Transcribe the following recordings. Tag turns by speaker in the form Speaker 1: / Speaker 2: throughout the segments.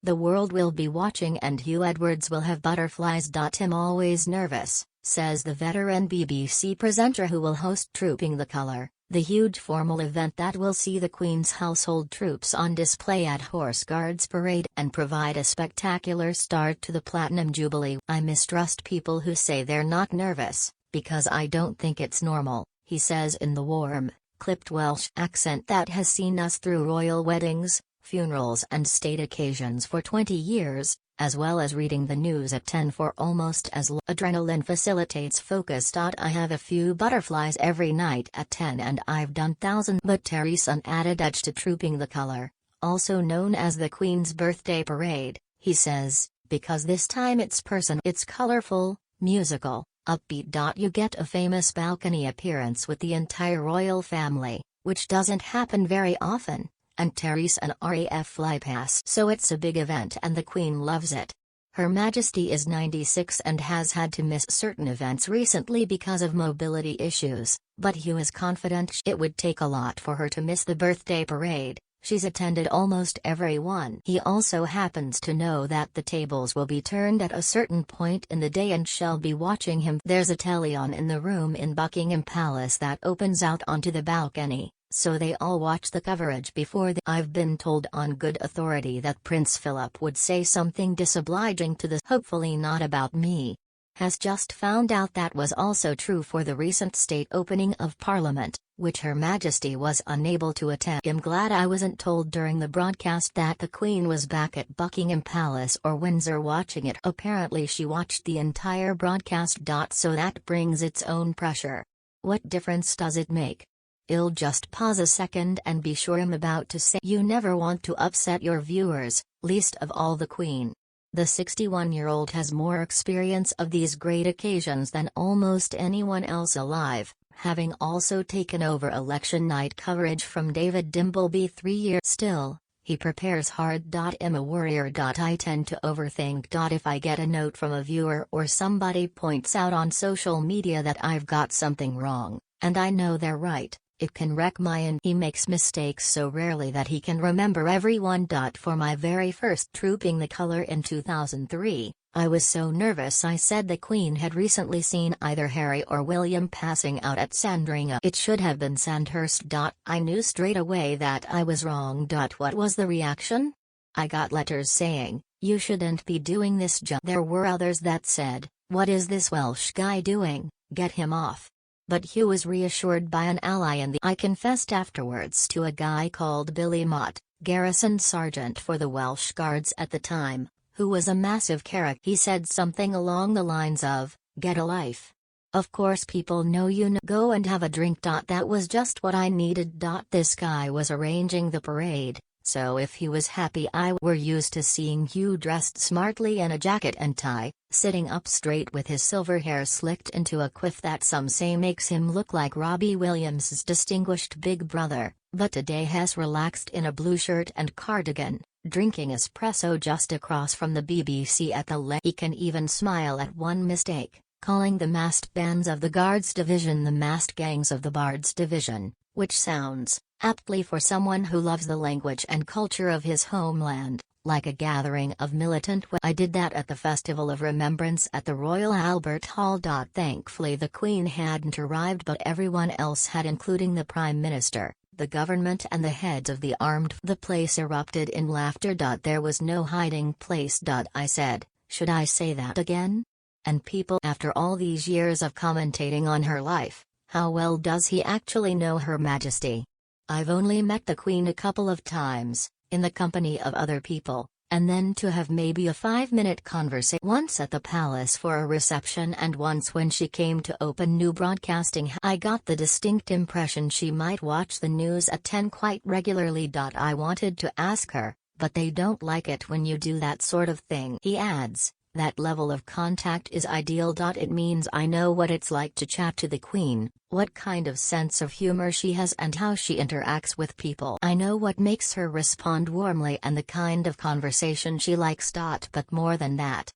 Speaker 1: The world will be watching and Huw Edwards will have butterflies. I'm always nervous, says the veteran BBC presenter who will host Trooping the Colour, the huge formal event that will see the Queen's household troops on display at Horse Guards Parade and provide a spectacular start to the Platinum Jubilee. I mistrust people who say they're not nervous, because I don't think it's normal, he says in the warm, clipped Welsh accent that has seen us through royal weddings, funerals and state occasions for 20 years, as well as reading the news at 10 for almost as long. Adrenaline facilitates focus. I have a few butterflies every night at 10 and I've done thousands. But Terry's an added edge to Trooping the Colour, also known as the Queen's Birthday Parade, he says, because this time it's colourful, musical, upbeat. You get a famous balcony appearance with the entire royal family, which doesn't happen very often, and Terry's an RAF flypass, so it's a big event and the Queen loves it. Her Majesty is 96 and has had to miss certain events recently because of mobility issues, but Huw is confident it would take a lot for her to miss the birthday parade. She's attended almost every one. He also happens to know that the tables will be turned at a certain point in the day and shall be watching him. There's a telly on in the room in Buckingham Palace that opens out onto the balcony, so they all watch the coverage before I've been told on good authority that Prince Philip would say something disobliging to the hopefully not about me. Has just found out that was also true for the recent state opening of Parliament, which Her Majesty was unable to attend. I'm glad I wasn't told during the broadcast that the Queen was back at Buckingham Palace or Windsor watching it. Apparently she watched the entire broadcast. So that brings its own pressure. What difference does it make? I'll just pause a second and be sure I'm about to say you never want to upset your viewers, least of all the Queen. The 61-year-old has more experience of these great occasions than almost anyone else alive, having also taken over election night coverage from David Dimbleby 3 years. Still, he prepares hard. I'm a worrier. I tend to overthink. If I get a note from a viewer or somebody points out on social media that I've got something wrong, and I know they're right, it can wreck he makes mistakes so rarely that he can remember everyone. For my very first Trooping the Colour in 2003, I was so nervous I said the Queen had recently seen either Harry or William passing out at Sandringham. It should have been Sandhurst. I knew straight away that I was wrong. What was the reaction? I got letters saying, "You shouldn't be doing this." There were others that said, "What is this Welsh guy doing? Get him off." But Huw was reassured by an ally in I confessed afterwards to a guy called Billy Mott, garrison sergeant for the Welsh Guards at the time, who was a massive character. He said something along the lines of, "Get a life. Of course people know you know. Go and have a drink." That was just what I needed. This guy was arranging the parade, so if he was happy we're used to seeing Huw dressed smartly in a jacket and tie, sitting up straight with his silver hair slicked into a quiff that some say makes him look like Robbie Williams' distinguished big brother, but today he's relaxed in a blue shirt and cardigan, drinking espresso just across from the BBC at the He can even smile at one mistake, calling the masked bands of the Guards Division the masked gangs of the Bards Division, which sounds, aptly for someone who loves the language and culture of his homeland, like a gathering of militant. I did that at the Festival of Remembrance at the Royal Albert Hall. Thankfully the Queen hadn't arrived, but everyone else had, including the Prime Minister, the government and the heads of the armed. The place erupted in laughter. There was no hiding place. I said, "Should I say that again?" And people, after all these years of commentating on her life, how well does he actually know Her Majesty? I've only met the Queen a couple of times, in the company of other people, and then to have maybe a 5-minute conversation. Once at the palace for a reception and once when she came to open new broadcasting. I got the distinct impression she might watch the news at 10 quite regularly. I wanted to ask her, but they don't like it when you do that sort of thing. He adds, that level of contact is ideal. It means I know what it's like to chat to the Queen, what kind of sense of humor she has and how she interacts with people. I know what makes her respond warmly and the kind of conversation she likes. But more than that,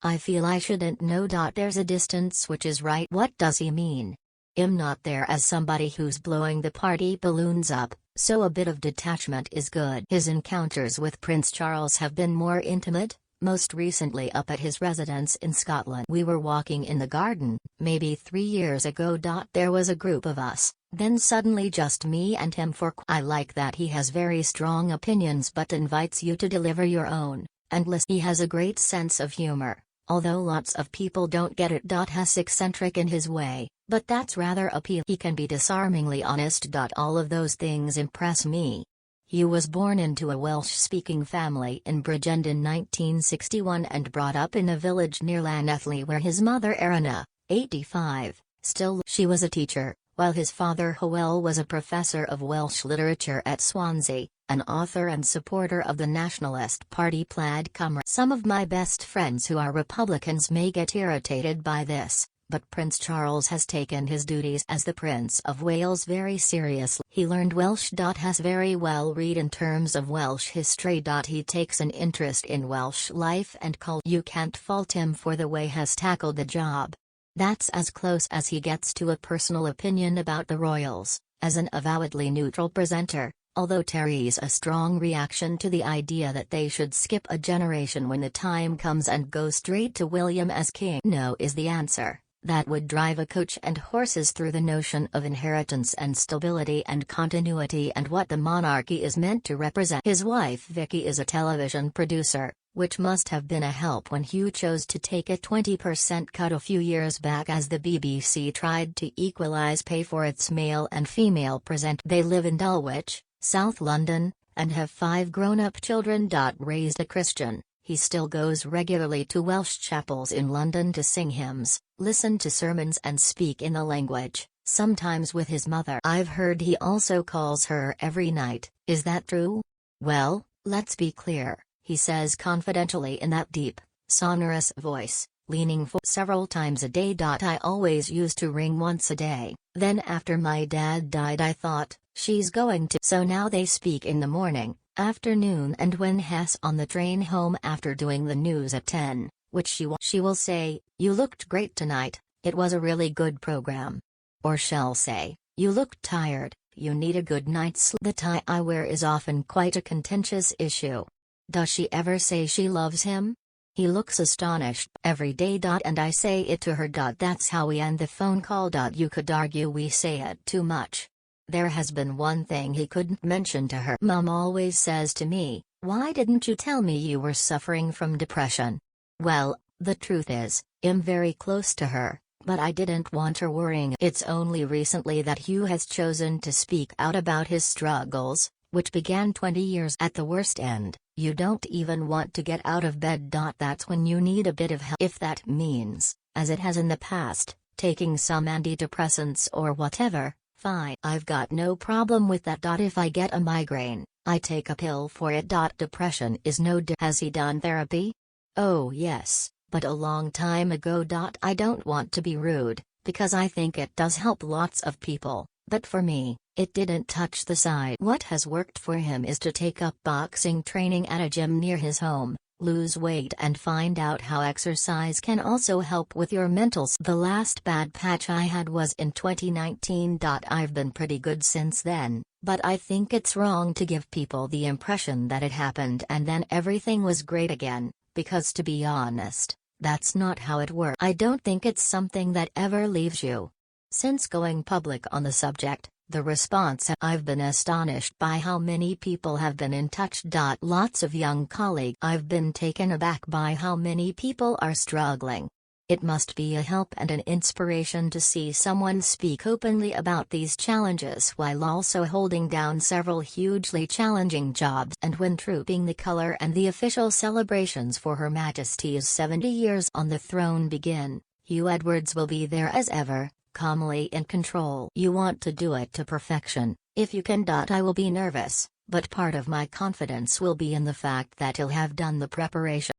Speaker 1: I feel I shouldn't know. There's a distance which is right. What does he mean? I'm not there as somebody who's blowing the party balloons up, so a bit of detachment is good. His encounters with Prince Charles have been more intimate, most recently up at his residence in Scotland. We were walking in the garden, maybe 3 years ago. There was a group of us, then suddenly just me and him for I like that he has very strong opinions but invites you to deliver your own, and listen. He has a great sense of humor, although lots of people don't get it. Has eccentric in his way, but that's rather appealing. He can be disarmingly honest. All of those things impress me. Huw was born into a Welsh-speaking family in Bridgend in 1961 and brought up in a village near Llanelli where his mother Erina, 85, still she was a teacher, while his father Hywel was a professor of Welsh literature at Swansea, an author and supporter of the Nationalist Party Plaid Cymru. Some of my best friends who are Republicans may get irritated by this, but Prince Charles has taken his duties as the Prince of Wales very seriously. He learned Welsh. Has very well read in terms of Welsh history. He takes an interest in Welsh life and culture. You can't fault him for the way has tackled the job. That's as close as he gets to a personal opinion about the royals, as an avowedly neutral presenter, although Terry's a strong reaction to the idea that they should skip a generation when the time comes and go straight to William as king. No is the answer. That would drive a coach and horses through the notion of inheritance and stability and continuity and what the monarchy is meant to represent. His wife Vicky is a television producer, which must have been a help when Huw chose to take a 20% cut a few years back as the BBC tried to equalise pay for its male and female presenters. They live in Dulwich, South London, and have 5 grown-up children. Raised a Christian, he still goes regularly to Welsh chapels in London to sing hymns, listen to sermons and speak in the language, sometimes with his mother. I've heard he also calls her every night. Is that true? Well, let's be clear, he says confidentially in that deep, sonorous voice, leaning for several times a day. I always used to ring once a day, then after my dad died I thought, she's going to. So now they speak in the morning, afternoon and when Hess on the train home after doing the news at 10, which she will say, "You looked great tonight, it was a really good program." Or she'll say, "You looked tired, you need a good night's sleep." The tie I wear is often quite a contentious issue. Does she ever say she loves him? He looks astonished every day. And I say it to her. That's how we end the phone call. You could argue we say it too much. There has been one thing he couldn't mention to her. Mum always says to me, "Why didn't you tell me you were suffering from depression?" Well, the truth is, I'm very close to her, but I didn't want her worrying. It's only recently that Huw has chosen to speak out about his struggles, which began 20 years at the worst end. You don't even want to get out of bed. That's when you need a bit of help. If that means, as it has in the past, taking some antidepressants or whatever, fine. I've got no problem with that. If I get a migraine, I take a pill for it. Depression is no different. Has he done therapy? Oh yes, but a long time ago. I don't want to be rude, because I think it does help lots of people, but for me, it didn't touch the side. What has worked for him is to take up boxing training at a gym near his home, lose weight and find out how exercise can also help with your mental. The last bad patch I had was in 2019. I've been pretty good since then, but I think it's wrong to give people the impression that it happened and then everything was great again, because to be honest, that's not how it works. I don't think it's something that ever leaves you. Since going public on the subject, the response I've been astonished by how many people have been in touch. Lots of young colleagues. I've been taken aback by how many people are struggling. It must be a help and an inspiration to see someone speak openly about these challenges while also holding down several hugely challenging jobs. And when trooping the colour and the official celebrations for Her Majesty's 70 years on the throne begin, Huw Edwards will be there as ever, calmly in control. You want to do it to perfection, if you can. I will be nervous, but part of my confidence will be in the fact that he'll have done the preparation.